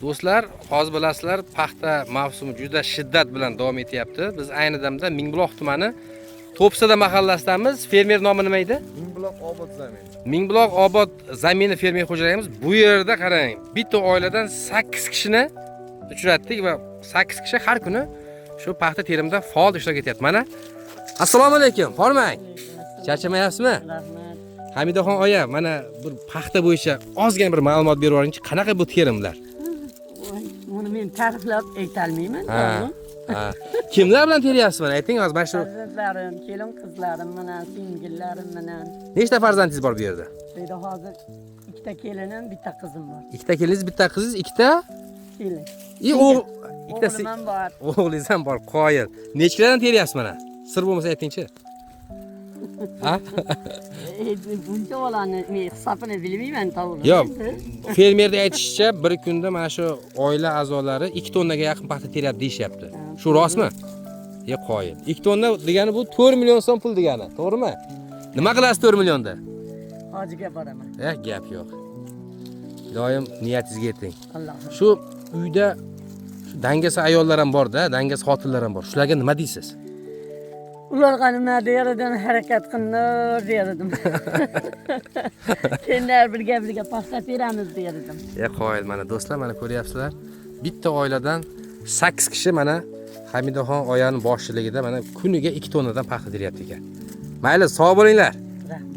Do'stlar, hozir bilasizlar, paxta mavsumi juda shiddat bilan davom etyapti. Biz ayni damda Mingbuloq tumani To'psada mahallasidamiz. Fermer nomi nima edi? Mingbuloq obod zamin. Mingbuloq obod zamini fermer xo'jaligimiz. Bu yerda qarang, bitta oiladan 8 kishini uchratdik va 8 kishi har kuni shu paxta terimida faol ishtirok etyapti. Mana assalomu alaykum, hormang. Charchamayapsizmi? Rahmat. Hamidaxon oya, mana bir paxta bo'yicha ozgina bir ma'lumot berib yuboringchi, qanaqa bu terimlar? Buni men ta'riflab aytolmayman. Ha. Ha. Kimlar bilan teryapsiz mana? Ayting hozir mana shu. Farzandlarim, kelin qizlarim bilan, singillarim bilan. Nechta farzandingiz bor bu yerda? Bu yerda hozir ikkita kelinim, bitta qizim bor. Ikkita keliningiz, bitta qizingiz, ikkita Kelin. o'g'il, ikkitasi O'g'lim ham bor. o'g'lingiz ham bor, qoyil. Nechtadan teryapsiz mana? Sir bo'lmasa aytingchi. Ha? Buncha bolani men hisobini bilmayman to'g'ri. Yo'q. Fermerda aytishicha, bir kunda mana shu oila a'zolari 2 tonnaga yaqin paxta teryapti deyishyapti. Shu rostmi? Qoyil. 2 tonna degani bu 4 million so'm pul degani, to'g'rimi? Nima qilasiz 4 millionda? Hojiga boraman. Gap yo'q. Doim niyatingizga yeting. Alloh. Shu uyda shu dangasa ayollar ham bor-da, dangasa xotinlar ham bor. Shularga nima deysiz? Ularga nima deyardim, harakat qilinglar deyardim. Senlar birga paxta teramiz deyardim. Qoyil, mana do'stlar, mana ko'ryapsizlar. Bitta oiladan 8 kishi mana Hamidaxon oyaning boshchiligida mana kuniga 2 tonnadan paxta teryapti ekan. Mayli, sog' bo'linglar. Rahmat.